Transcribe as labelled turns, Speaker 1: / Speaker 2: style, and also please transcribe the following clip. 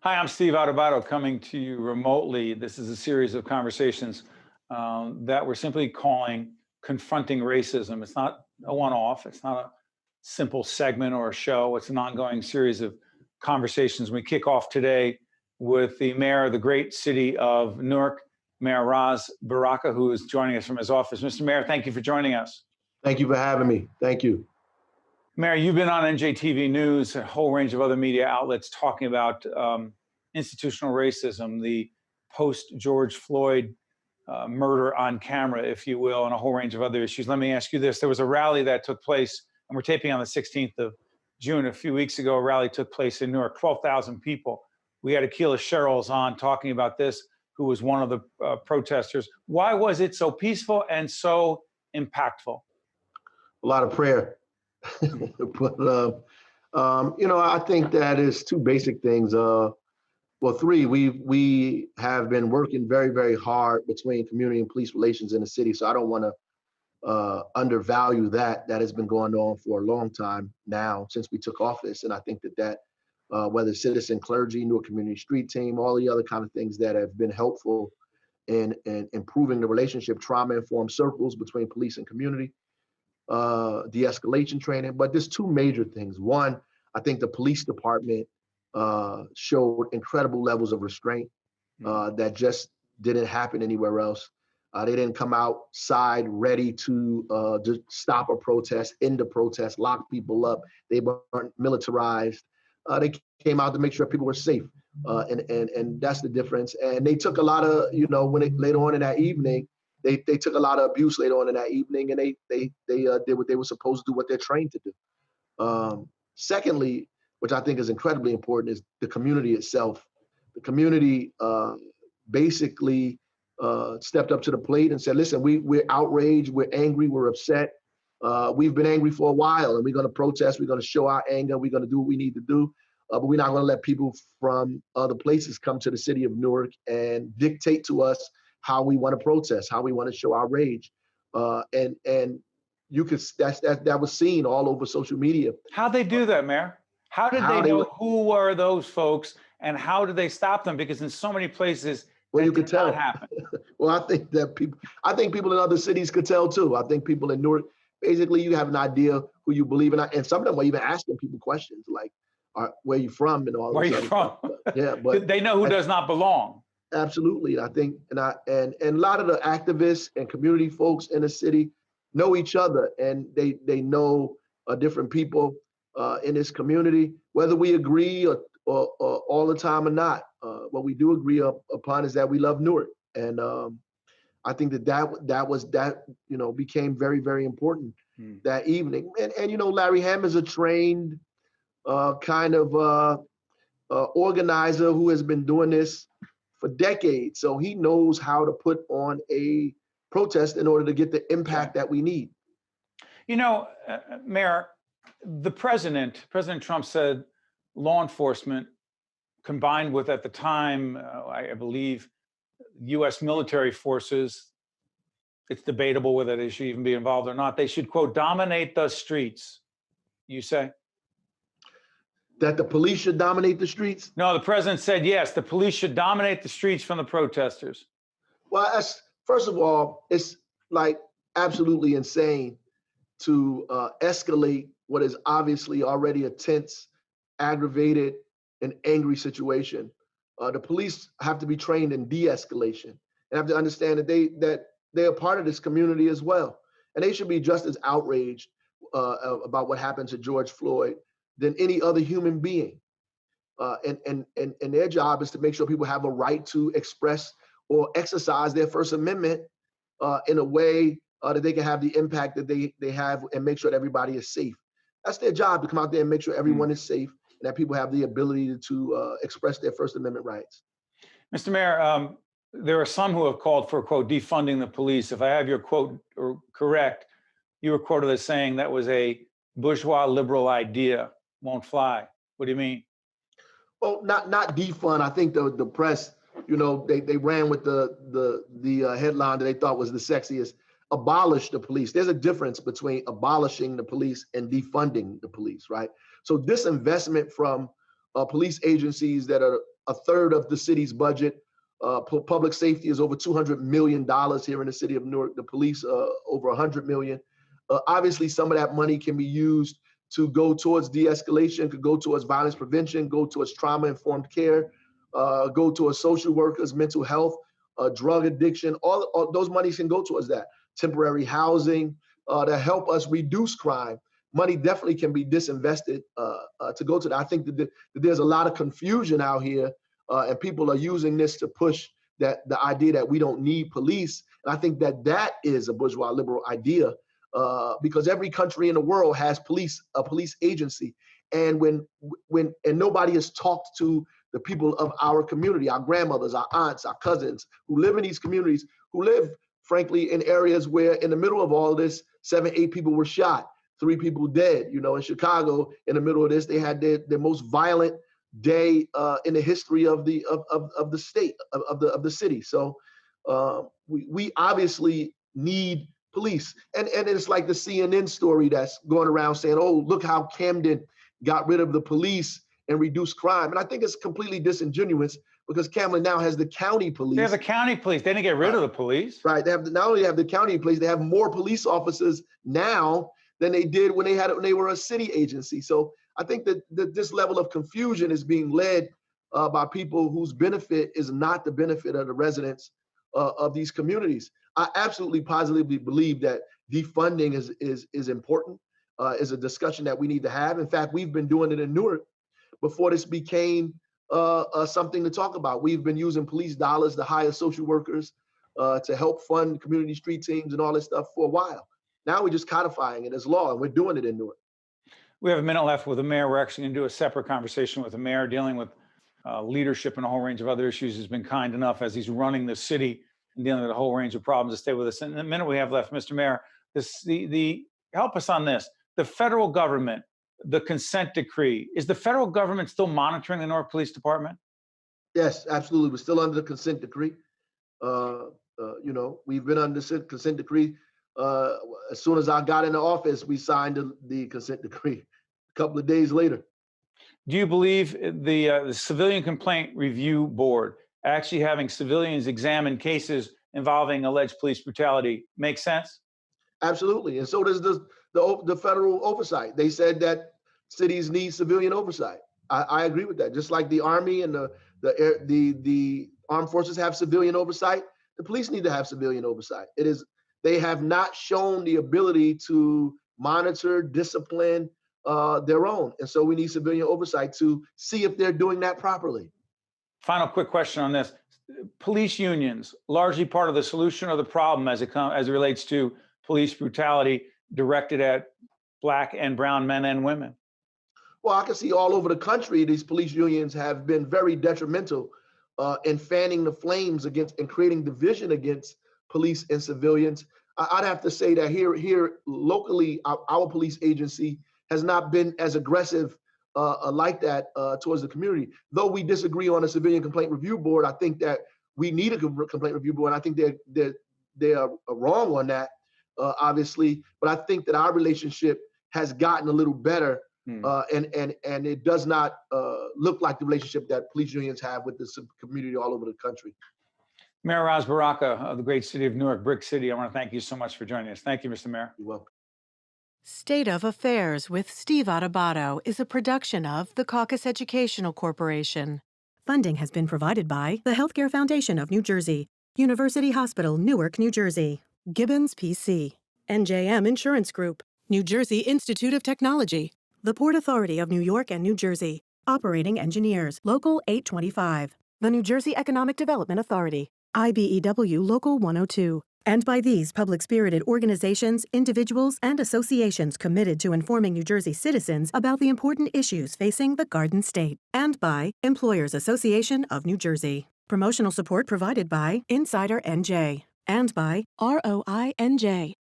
Speaker 1: Hi, I'm Steve Adubato coming to you remotely. This is a series of conversations that we're simply calling Confronting Racism. It's not a one-off. It's not a simple segment or a show. It's an ongoing series of conversations. We kick off today with the mayor of the great city of Newark, Mayor Ras Baraka, who is joining us from his office. Mr. Mayor, thank you for joining us.
Speaker 2: Thank you for having me. Thank you.
Speaker 1: Mayor, you've been on NJTV News, a whole range of other media outlets talking about institutional racism, the post-George Floyd murder on camera, if you will, and a whole range of other issues. Let me ask you this. There was a rally that took place, and we're taping on the 16th of June. A few weeks ago, a rally took place in Newark, 12,000 people. We had Akila Sherrills on talking about this, who was one of the protesters. Why was it so peaceful and so impactful?
Speaker 2: A lot of prayer. But, I think that is two basic things. Well, three, we have been working very, very hard between community and police relations in the city. So I don't want to undervalue that. That has been going on for a long time now since we took office. And I think that whether citizen clergy, Newark community street team, all the other kind of things that have been helpful in improving the relationship, trauma-informed circles between police and community, de-escalation training. But there's two major things. One, I think the police department showed incredible levels of restraint that just didn't happen anywhere else. They didn't come outside ready to just stop a protest, end a protest, lock people up. They weren't militarized. They came out to make sure people were safe. And that's the difference. And they took a lot of, later on in that evening, they took a lot of abuse later on in that evening, and they did what they were supposed to do, what they're trained to do. Secondly, which I think is incredibly important, is the community itself. The community basically stepped up to the plate and said, listen, we're outraged, we're angry, we're upset. We've been angry for a while, and we're going to protest, we're going to show our anger, we're going to do what we need to do. But we're not going to let people from other places come to the city of Newark and dictate to us how we want to protest, how we want to show our rage. And you could, that was seen all over social media.
Speaker 1: How'd they do that, Mayor? How did they know who were those folks, and how did they stop them? Because in so many places,
Speaker 2: well, you could tell.
Speaker 1: Happen.
Speaker 2: Well, I think people in other cities could tell too. I think people in Newark, basically, you have an idea who you believe in, and some of them are even asking people questions like, "Where you from?" and all.
Speaker 1: Where you from?
Speaker 2: Yeah, but
Speaker 1: they know who does not belong.
Speaker 2: Absolutely, I think, and a lot of the activists and community folks in the city know each other, and they know different people in this community, whether we agree or all the time or not. What we do agree upon is that we love Newark, and I think that became very, very important that evening. And Larry Hamm is a trained kind of organizer who has been doing this for decades, so he knows how to put on a protest in order to get the impact that we need.
Speaker 1: Mayor, the President Trump said law enforcement combined with, at the time, I believe, U.S. military forces, it's debatable whether they should even be involved or not, they should, quote, dominate the streets, you say?
Speaker 2: That the police should dominate the streets?
Speaker 1: No, the president said, yes, the police should dominate the streets from the protesters.
Speaker 2: Well, first of all, it's like absolutely insane to escalate what is obviously already a tense, aggravated, and angry situation. The police have to be trained in de-escalation and have to understand that they're a part of this community as well. And they should be just as outraged about what happened to George Floyd than any other human being. And their job is to make sure people have a right to express or exercise their First Amendment in a way that they can have the impact that they have and make sure that everybody is safe. That's their job, to come out there and make sure everyone is safe and that people have the ability to express their First Amendment rights.
Speaker 1: Mr. Mayor, there are some who have called for, quote, defunding the police. If I have your quote correct, you were quoted as saying that was a bourgeois liberal idea, won't fly. What do you mean?
Speaker 2: Well, not defund. I think the press, they ran with the headline that they thought was the sexiest. Abolish the police. There's a difference between abolishing the police and defunding the police, right? So disinvestment from police agencies that are a third of the city's budget. Public safety is over $200 million here in the city of Newark. The police, over $100 million. Obviously, some of that money can be used to go towards de-escalation, could go towards violence prevention, go towards trauma-informed care, go towards social workers, mental health, drug addiction. All those monies can go towards that. Temporary housing to help us reduce crime. Money definitely can be disinvested to go to that. I think that there's a lot of confusion out here, and people are using this to push the idea that we don't need police. And I think that is a bourgeois liberal idea, because every country in the world has a police agency. And when nobody has talked to the people of our community, our grandmothers, our aunts, our cousins who live in these communities, who live, frankly, in areas where in the middle of all this, 7, 8 people were shot, 3 people dead. You know, in Chicago, in the middle of this, they had their most violent day in the history of the state, of the city. So we obviously need police. And it's like the CNN story that's going around saying, oh, look how Camden got rid of the police and reduced crime. And I think it's completely disingenuous, because Camden now has the county police.
Speaker 1: They have the county police. They didn't get rid of the police.
Speaker 2: Right. They have not only have the county police, they have more police officers now than they did when they were a city agency. So I think that this level of confusion is being led by people whose benefit is not the benefit of the residents of these communities. I absolutely positively believe that defunding is important, is a discussion that we need to have. In fact, we've been doing it in Newark before this became something to talk about. We've been using police dollars to hire social workers to help fund community street teams and all this stuff for a while. Now we're just codifying it as law, and we're doing it in Newark.
Speaker 1: We have a minute left with the mayor. We're actually going to do a separate conversation with the mayor dealing with leadership and a whole range of other issues. He's been kind enough, as he's running the city and dealing with a whole range of problems, to stay with us. In the minute we have left, Mr. Mayor, help us on this. The federal government, the consent decree, is the federal government still monitoring the Newark Police Department?
Speaker 2: Yes, absolutely. We're still under the consent decree. We've been under the consent decree. As soon as I got into office, we signed the consent decree a couple of days later.
Speaker 1: Do you believe the Civilian Complaint Review Board actually having civilians examine cases involving alleged police brutality makes sense?
Speaker 2: Absolutely. And so does the federal oversight. They said that cities need civilian oversight. I agree with that. Just like the Army and the armed forces have civilian oversight, the police need to have civilian oversight. They have not shown the ability to monitor, discipline their own. And so we need civilian oversight to see if they're doing that properly.
Speaker 1: Final quick question on this. Police unions, largely part of the solution or the problem as it relates to police brutality directed at Black and brown men and women?
Speaker 2: Well, I can see all over the country, these police unions have been very detrimental in fanning the flames against and creating division against police and civilians. I'd have to say that here locally, our police agency has not been as aggressive like that towards the community. Though we disagree on a civilian complaint review board, I think that we need a complaint review board. I think they are wrong on that, obviously. But I think that our relationship has gotten a little better, and it does not look like the relationship that police unions have with the community all over the country.
Speaker 1: Mayor Ras Baraka of the great city of Newark, Brick City, I want to thank you so much for joining us. Thank you, Mr. Mayor.
Speaker 2: You're welcome.
Speaker 3: State of Affairs with Steve Adubato is a production of the Caucus Educational Corporation. Funding has been provided by the Healthcare Foundation of New Jersey, University Hospital, Newark, New Jersey, Gibbons PC, NJM Insurance Group, New Jersey Institute of Technology, the Port Authority of New York and New Jersey, Operating Engineers, Local 825, the New Jersey Economic Development Authority, IBEW Local 102, and by these public-spirited organizations, individuals, and associations committed to informing New Jersey citizens about the important issues facing the Garden State, and by Employers Association of New Jersey. Promotional support provided by Insider NJ, and by ROI NJ,